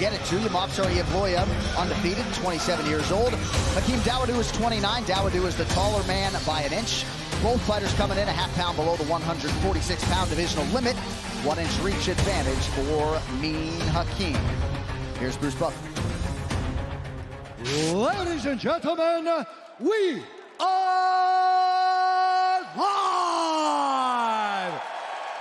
get it to you. Mowsar Evloyev, undefeated, 27 years old. Hakim Довуду is 29. Довуdu is the taller man by an inch. Both fighters coming in a half-pound below the 146-pound divisional limit. 1-inch reach advantage for Mean Hakim. Here's Bruce Buffer. Ladies and gentlemen, we are live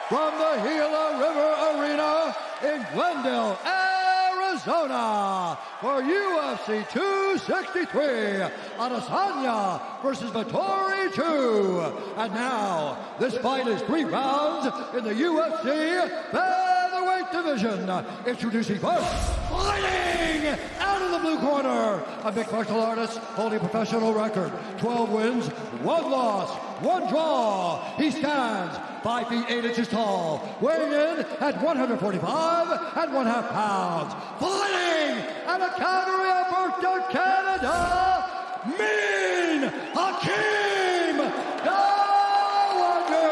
from the Gila River Arena in Glendale, Arizona for UFC 263, Adesanya versus Vettori 2. And now, this fight is 3 rounds in the UFC featherweight division. Introducing first, fighting out of the blue corner, a mixed martial artist holding a professional record, 12 wins, 1 loss, 1 draw. He stands 5 feet 8 inches tall, weighing in at 145.5 pounds. Fighting out of Calgary, Alberta, Canada, Mean Hakim Довуду.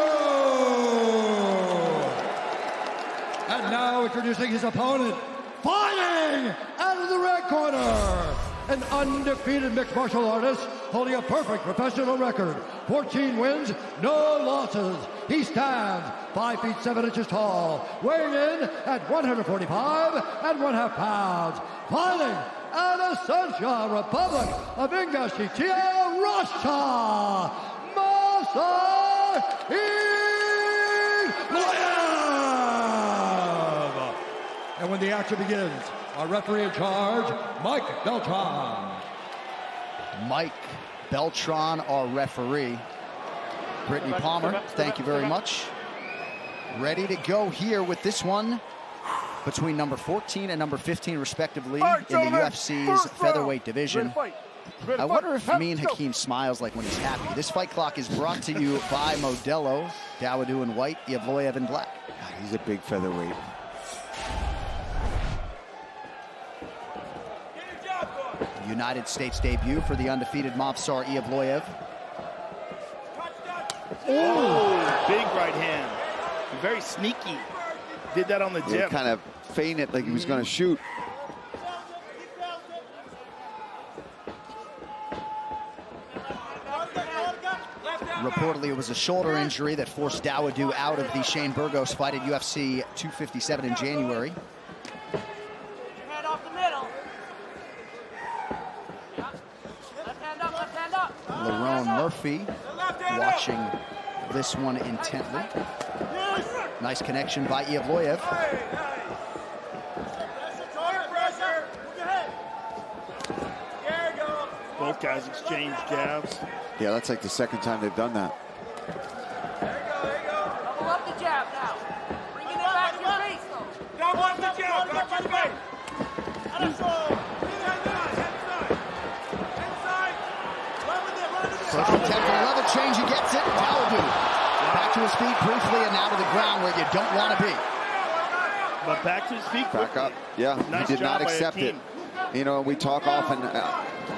And now introducing his opponent, fighting out of the red corner, an undefeated mixed martial artist holding a perfect professional record, 14 wins, no losses. He stands 5 feet 7 inches tall, weighing in at 145.5 pounds. Fighting out of Central Republic of Ingushetia, Russia, Mowsar Evloyev. And when the action begins, our referee in charge, Mike Beltran. Mike Beltran, our referee. Brittany Palmer, thank you very much. Ready to go here with this one between number 14 and number 15, respectively, in the UFC's featherweight division. I wonder if Mean Hakim smiles like when he's happy. This fight clock is brought to you by Modelo, Довуду in white, Evloyev in black. God, he's a big featherweight. United States debut for the undefeated Mowsar Evloyev. Oh, big right hand. Very sneaky. Did that on the jab. Kind of feinted like he was going to shoot. Reportedly, it was a shoulder injury that forced Довуду out of the Shane Burgos fight at UFC 257 in January. Hand off the middle. Left hand up. Lerone Murphy watching this one intently. Nice connection by Evloyev. Both guys exchange jabs. Yeah, that's like the second time they've done that. Double up the jab now. Bringing it back to your face, though. Double up the jab. Back to your face. First attempt for another change, he gets it. Довуdu back to his feet briefly and now to the ground where you don't want to be. But back to his feet quickly. Back up. Yeah, Nice he did not job by accept it. Hakim. You know, we talk often,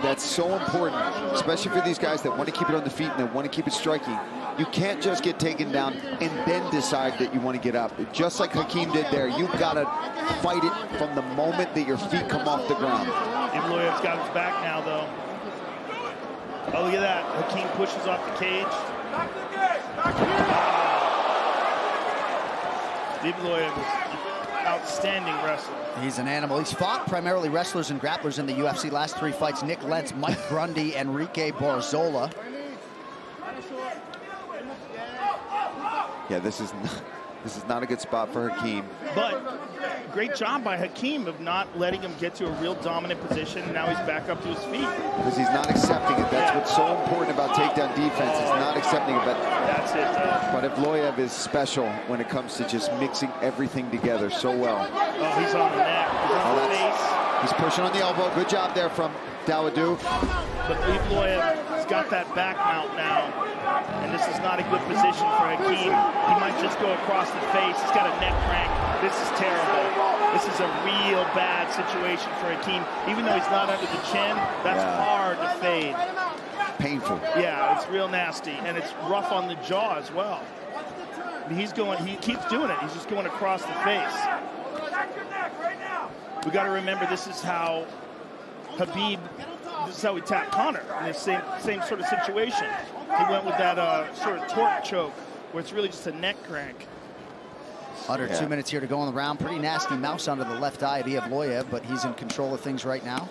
that's so important, especially for these guys that want to keep it on the feet and that want to keep it striking. You can't just get taken down and then decide that you want to get up. Just like Hakim did there, you've got to fight it from the moment that your feet come off the ground. Evloyev's got his back now, though. Oh, look at that. Hakim pushes off the cage. Evloyev is outstanding wrestler. He's an animal. He's fought primarily wrestlers and grapplers in the UFC. Last 3 fights, Nick Lentz, Mike Grundy, Enrique Barzola. Yeah, this is not a good spot for Hakim. But great job by Hakim of not letting him get to a real dominant position. Now he's back up to his feet. Because he's not accepting it. That's what's so important about takedown defense. He's not accepting it. But that's it. But Evloyev is special when it comes to just mixing everything together so well. Oh, he's on the neck. He's on the face. He's pushing on the elbow. Good job there from Довуду. But Evloyev has got that back mount now. And this is not a good position for Hakim. He might just go across the face. He's got a neck crank. This is terrible. This is a real bad situation for Hakim. Even though he's not under the chin, that's hard to fade. Painful. Yeah, it's real nasty. And it's rough on the jaw as well. He keeps doing it. He's just going across the face. We got to remember this is how Habib, this is how he tapped Conor in the same sort of situation. He went with that sort of torque choke, where it's really just a neck crank. Under 2 minutes here to go in the round. Pretty nasty mouse under the left eye of Evloev, but he's in control of things right now.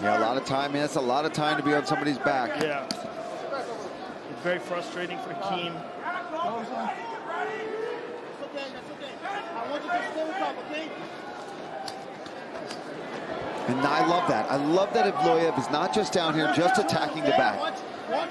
Yeah, a lot of time. That's a lot of time to be on somebody's back. Yeah. It's very frustrating for Hakim. And I love that. I love that Evloev is not just down here just attacking the back.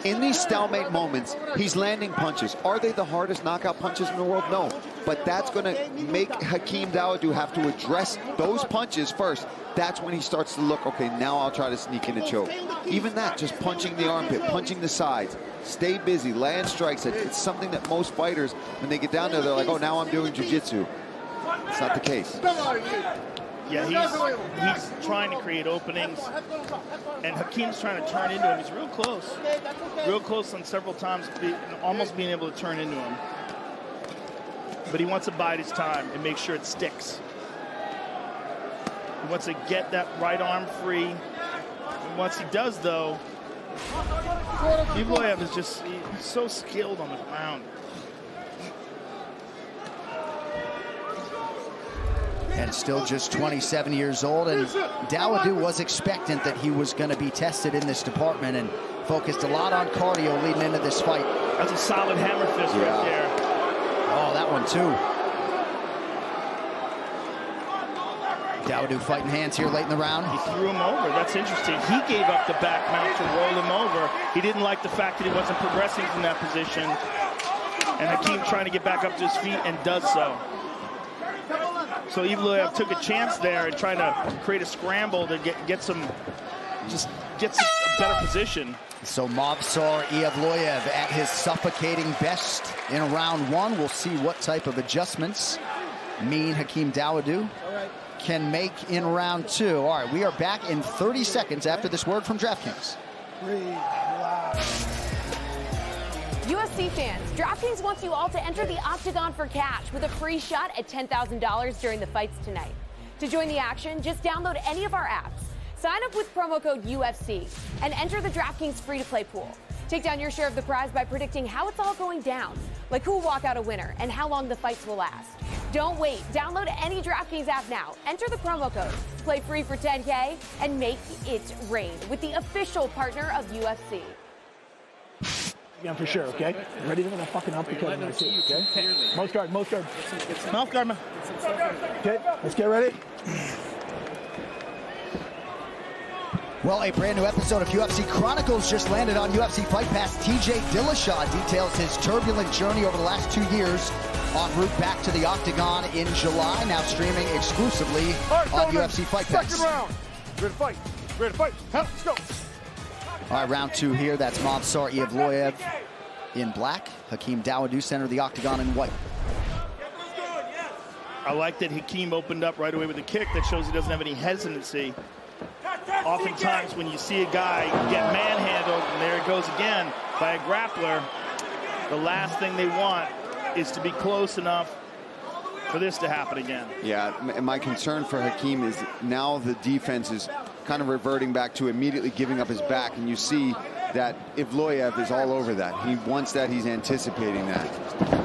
In these stalemate moments, he's landing punches. Are they the hardest knockout punches in the world? No. But that's going to make Hakim Dawodu have to address those punches first. That's when he starts to look, okay, now I'll try to sneak in a choke. Even that, just punching the armpit, punching the sides. Stay busy, land strikes. It's something that most fighters, when they get down there, they're like, oh, now I'm doing jiu-jitsu. It's not the case. Yeah, he's trying to create openings, and Hakim's trying to turn into him. He's real close on several times, almost being able to turn into him. But he wants to bide his time and make sure it sticks. He wants to get that right arm free. And once he does, though, Evloev is just he's so skilled on the ground. And still just 27 years old, and Dawodu was expectant that he was going to be tested in this department and focused a lot on cardio leading into this fight. That's a solid hammer fist right there. Oh, that one too. Dawodu fighting hands here late in the round. He threw him over. That's interesting. He gave up the back mount to roll him over. He didn't like the fact that he wasn't progressing from that position. And Hakim trying to get back up to his feet and does so. So Evloev took a chance there and trying to create a scramble to get some a better position. So Movsar Evloev at his suffocating best in round one. We'll see what type of adjustments Hakim Dawodu can make in round two. All right, we are back in 30 seconds after this word from DraftKings. UFC fans, DraftKings wants you all to enter the Octagon for cash with a free shot at $10,000 during the fights tonight. To join the action, just download any of our apps, sign up with promo code UFC, and enter the DraftKings free-to-play pool. Take down your share of the prize by predicting how it's all going down, like who will walk out a winner and how long the fights will last. Don't wait. Download any DraftKings app now. Enter the promo code, play free for $10K, and make it rain with the official partner of UFC. Yeah, for sure, okay? Ready to win a fucking uppercut when I see it, okay? Mouth guard. Mouth guard, man. Okay, let's get ready. Well, a brand new episode of UFC Chronicles just landed on UFC Fight Pass. TJ Dillashaw details his turbulent journey over the last 2 years en route back to the Octagon in July, now streaming exclusively on UFC Fight Pass. Second round. Ready to fight. Ready to fight. Let's go. All right, round two here. That's Movsar Evloev in black. Hakim Dawodu center of the Octagon in white. I like that Hakim opened up right away with a kick that shows he doesn't have any hesitancy. Oftentimes when you see a guy get manhandled, and there it goes again, by a grappler, the last thing they want is to be close enough for this to happen again. Yeah, and my concern for Hakim is now the defense is kind of reverting back to immediately giving up his back, and you see that Evloev is all over that. He wants that, he's anticipating that.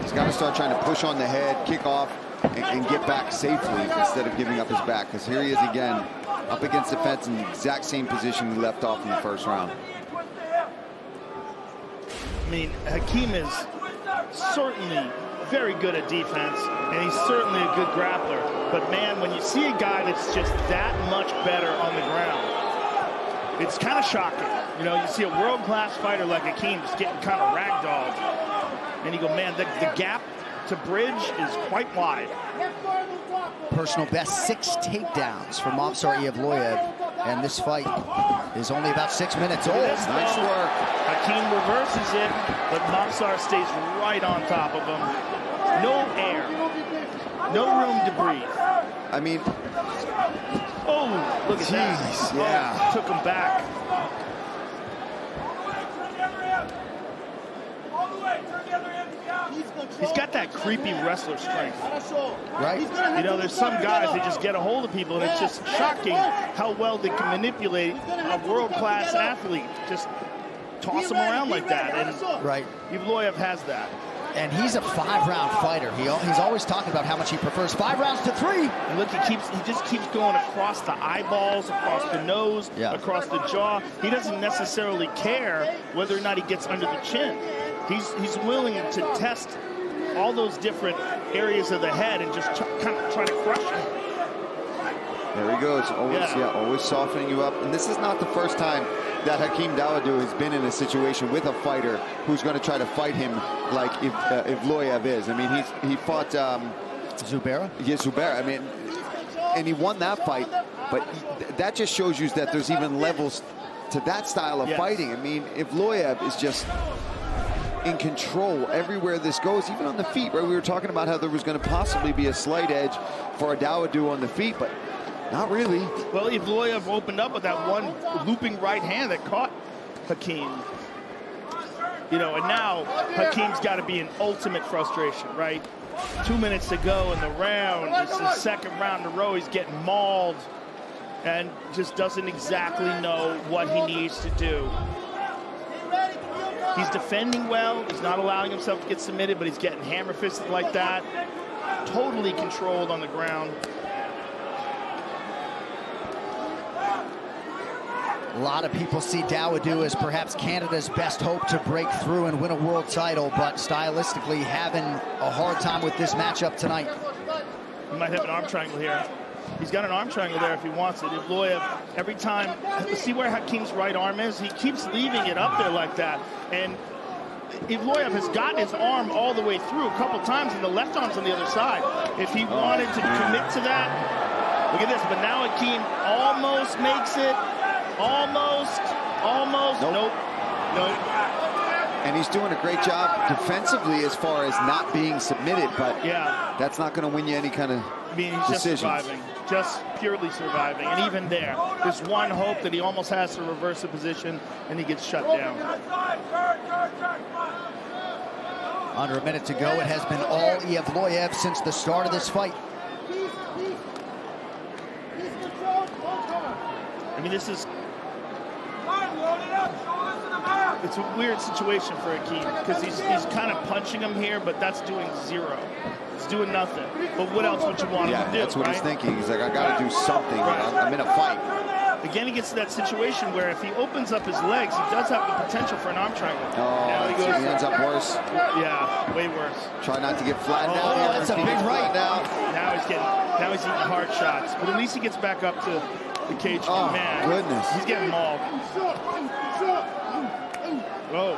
He's got to start trying to push on the head, kick off, and get back safely instead of giving up his back, because here he is again, up against the fence in the exact same position he left off in the first round. I mean, Hakim is certainly very good at defense, and he's certainly a good grappler. But man, when you see a guy that's just that much better on the ground, it's kind of shocking. You know, you see a world-class fighter like Hakim just getting kind of ragdolled, and you go, man, the gap to bridge is quite wide. Personal best 6 takedowns for Movsar Evloev, and this fight is only about 6 minutes old. Nice work. Hakim reverses it, but Movsar stays right on top of him. No air, no room to breathe. I mean, oh, look at that. Yeah. Oh, took him back. he's got that creepy wrestler strength. Right? You know, there's some guys that just get a hold of people, and it's just shocking how well they can manipulate a world-class athlete. Just toss him around like that. And right. Evloev has that. And he's a 5-round fighter. He's always talking about how much he prefers 5 rounds to 3. And look, he just keeps going across the eyeballs, across the nose, across the jaw. He doesn't necessarily care whether or not he gets under the chin. He's willing to test all those different areas of the head and just kind of try to crush him. There he goes, always softening you up. And this is not the first time that Hakim Довуду has been in a situation with a fighter who's going to try to fight him like Evloev is. I mean, he fought Zubaira? Yeah, Zubaira. I mean, and he won that fight, but that just shows you that there's even levels to that style of fighting. I mean, Evloev is just in control everywhere this goes, even on the feet, right? We were talking about how there was going to possibly be a slight edge for a Довуду on the feet, but not really. Well, Evloev opened up with that one looping right hand that caught Hakim. You know, and now Hakim's got to be in ultimate frustration, right? 2 minutes to go in the round. It's the second round in a row. He's getting mauled and just doesn't exactly know what he needs to do. He's defending well. He's not allowing himself to get submitted, but he's getting hammer-fisted like that. Totally controlled on the ground. A lot of people see Довуду as perhaps Canada's best hope to break through and win a world title, but stylistically having a hard time with this matchup tonight. He might have an arm triangle here. He's got an arm triangle there if he wants it. Evloev, every time, see where Hakim's right arm is? He keeps leaving it up there like that. And Evloev has gotten his arm all the way through a couple times, and the left arm's on the other side. If he wanted to commit to that, look at this. But now Hakim almost makes it. Almost. Nope. And he's doing a great job defensively as far as not being submitted, but that's not going to win you any kind of he's just surviving, just purely surviving. And even there's one hope that he almost has to reverse the position, and he gets shut down. Under a minute to go. It has been all Evloev since the start of this fight. I mean, it's a weird situation for Hakim because he's kind of punching him here, but that's doing zero. It's doing nothing. But what else would you want him to do? That's what he's thinking. He's like, I got to do something. I'm in a fight. Again, he gets to that situation where if he opens up his legs, he does have the potential for an arm triangle. Oh, he ends up worse. Yeah, way worse. Try not to get flattened out. That's a big right now. Now he's eating hard shots, but at least he gets back up to the cage. Oh, man, goodness. He's getting mauled. Oh,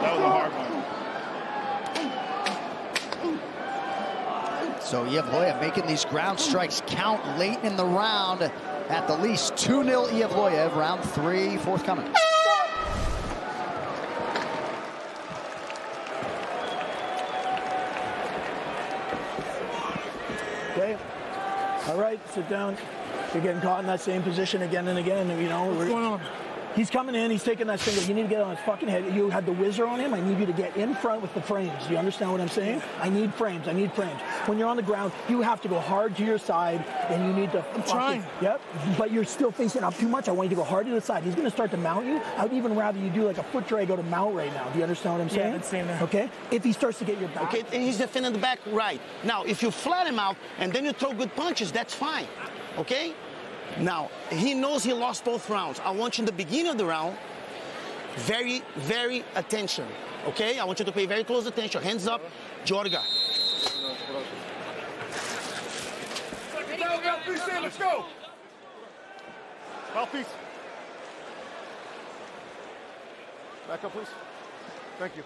that was a hard one. So Evloev making these ground strikes count late in the round. At the least 2-0 Evloev, round 3 forthcoming. Okay. All right, sit down. You're getting caught in that same position again and again. You know, what's going on? He's coming in, he's taking that single. You need to get on his fucking head. You had the whizzer on him. I need you to get in front with the frames. Do you understand what I'm saying? I need frames. When you're on the ground, you have to go hard to your side, and you need to... I'm trying. Yep, but you're still facing up too much. I want you to go hard to the side. He's going to start to mount you. I would even rather you do like a foot drag to mount right now. Do you understand what I'm saying? Yeah, I've seen that. Okay? If he starts to get your back... Okay, and he's defending the back right. Now, if you flat him out, and then you throw good punches, that's fine. Okay? Now, he knows he lost both rounds. I want you in the beginning of the round, very, very attention. Okay? I want you to pay very close attention. Hands up, Jorga. Let's go. Mouthpiece. Back up, please. Thank you.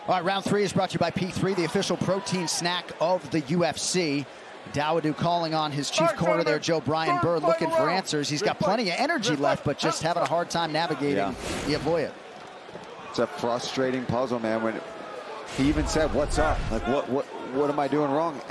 All right, round 3 is brought to you by P3, the official protein snack of the UFC. Довуду calling on his chief corner there, Joe Brian Bird, looking for answers. He's got plenty of energy left, but just having a hard time navigating Evloev. It's a frustrating puzzle, man. When he even said, "What's up? Like, what am I doing wrong?"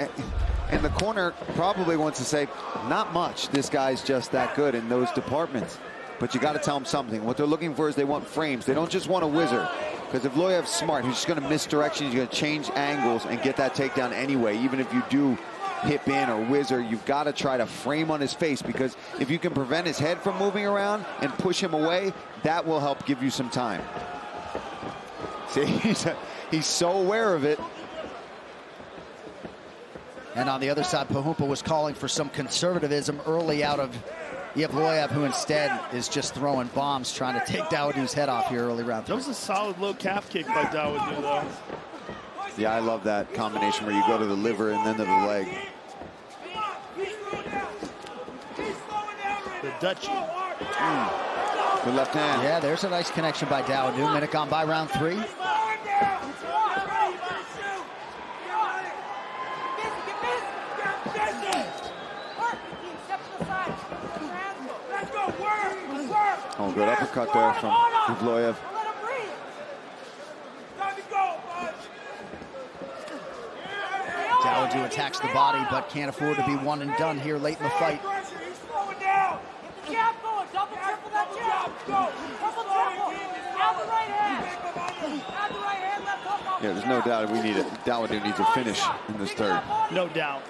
And the corner probably wants to say, "Not much. This guy's just that good in those departments." But you got to tell him something. What they're looking for is they want frames. They don't just want a whizzer. Because Evloev's smart. He's just going to misdirection. He's going to change angles and get that takedown anyway. Even if you do hip in or whizzer, you've got to try to frame on his face, because if you can prevent his head from moving around and push him away, that will help give you some time. See, he's so aware of it. And on the other side, Pahumpa was calling for some conservatism early out of Evloev, who instead is just throwing bombs, trying to take Dawodu's head off here early round 3. That was a solid low calf kick by Довуду, though. Yeah, I love that combination where you go to the liver and then to the leg. The Dutchie. Good left hand. Yeah, there's a nice connection by Довуду. Minute gone by round 3. Oh, good uppercut there from Evloev. Довуду attacks the body, but can't afford to be one and done here late in the fight. Yeah, there's no doubt we need it. Довуду needs a finish in this third. No doubt.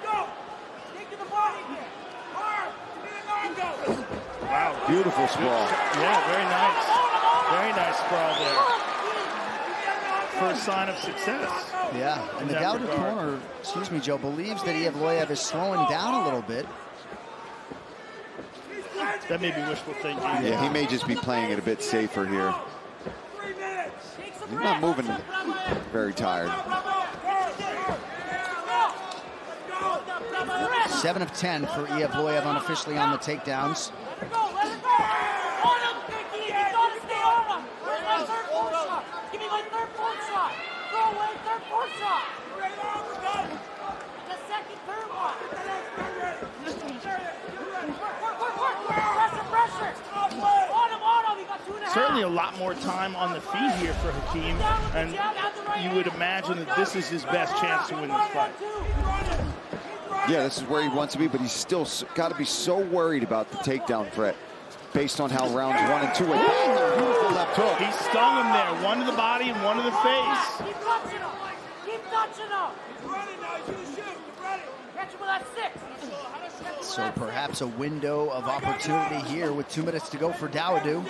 Wow. Beautiful sprawl. Yeah, very nice. Very nice sprawl there. First sign of success. Yeah, and the Довуdu corner, excuse me, Joe, believes that Evloev is slowing down a little bit. That may be wishful thinking. Yeah, he may just be playing it a bit safer here. He's not moving very tired. 7 of 10 for Evloev unofficially on the takedowns. Certainly a lot more time on the feet here for Hakim, and you would imagine that this is his best chance to win this fight. Yeah, this is where he wants to be, but he's still got to be so worried about the takedown threat based on how rounds 1 and 2 went. Beautiful left hook. He stung him there, one to the body and one to the face. Keep touching him. Keep touching him. He's ready now. He's going to shoot. He's ready. Catch him with that 6. So perhaps a window of opportunity here with 2 minutes to go for Довуdu.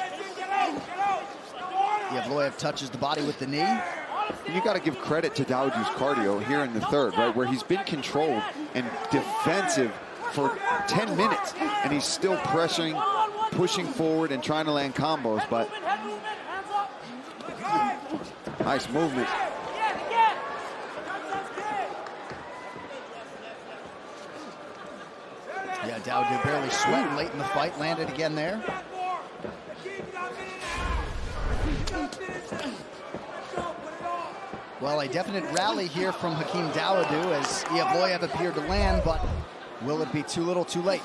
Evloev touches the body with the knee. You got to give credit to Довуду's cardio here in the third, right, where he's been controlled and defensive for 10 minutes, and he's still pressuring, pushing forward, and trying to land combos. But nice movement. Yeah, Довуdu barely sweating late in the fight, landed again there. Well, a definite rally here from Hakim Довуду as Evloev appeared to land, but will it be too little too late?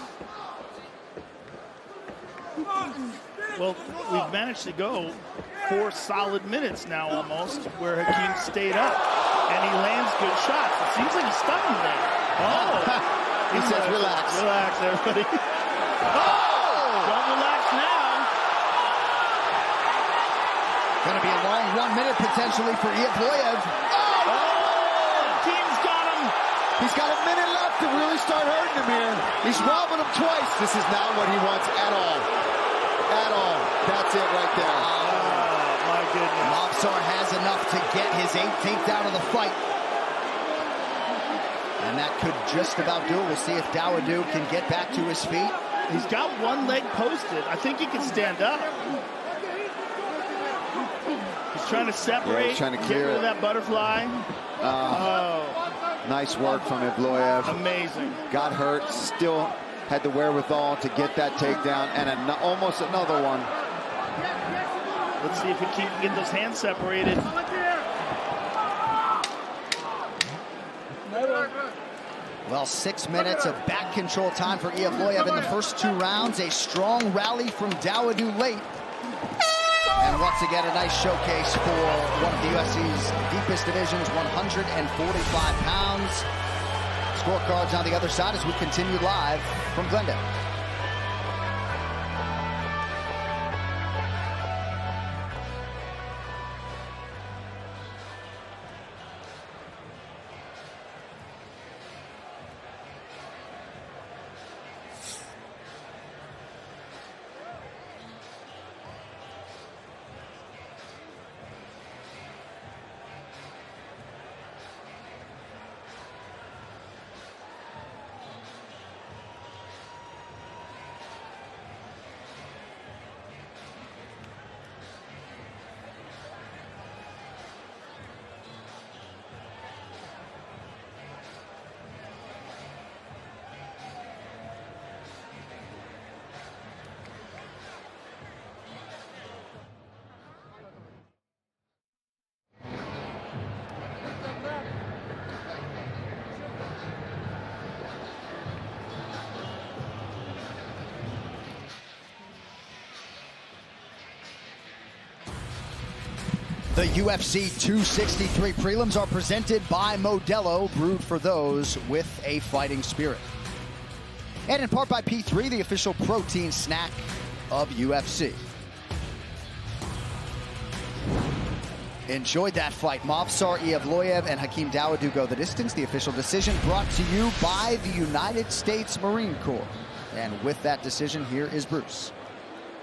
Well, we've managed to go 4 solid minutes now almost, where Hakim stayed up, and he lands good shots. It seems like he's stuck in there. Oh! He says, relax. Relax, everybody. Oh! Don't relax now. Going to be a long 1 minute potentially for Evloev. Oh! Hakim's got him. He's got a minute left to really start hurting him here. He's robbing him twice. This is not what he wants at all. At all. That's it right there. Oh, my goodness. Mowsar has enough to get his 18th out of the fight. And that could just about do it. We'll see if Довуду can get back to his feet. He's got one leg posted. I think he can stand up. He's trying to separate, he's trying to get clear rid of it. that butterfly. Nice work from Evloev. Amazing. Got hurt, still had the wherewithal to get that takedown, and almost another one. Let's see if he can get those hands separated. Well, 6 minutes of back control time for Evloev in the first 2 rounds. A strong rally from Довуду late. And once again, a nice showcase for one of the UFC's deepest divisions, 145 pounds. Scorecards on the other side as we continue live from Glendale. The UFC 263 prelims are presented by Modelo, brewed for those with a fighting spirit. And in part by P3, the official protein snack of UFC. Enjoyed that fight. Movsar, Evlоев, and Hakeem Довуду go the distance. The official decision brought to you by the United States Marine Corps. And with that decision, here is Bruce.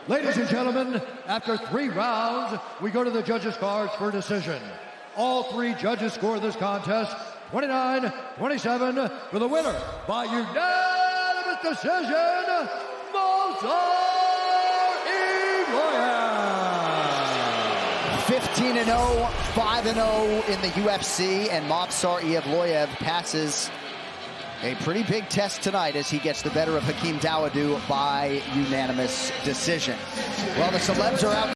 Ladies and gentlemen, after 3 rounds, we go to the judges' cards for decision. All 3 judges score this contest 29-27 for the winner by unanimous decision, Mowsar Evlоев. 15-0, 5-0 in the UFC, and Mowsar Evlоев passes a pretty big test tonight as he gets the better of Hakeem Довуду by unanimous decision. Well, the celebs are out.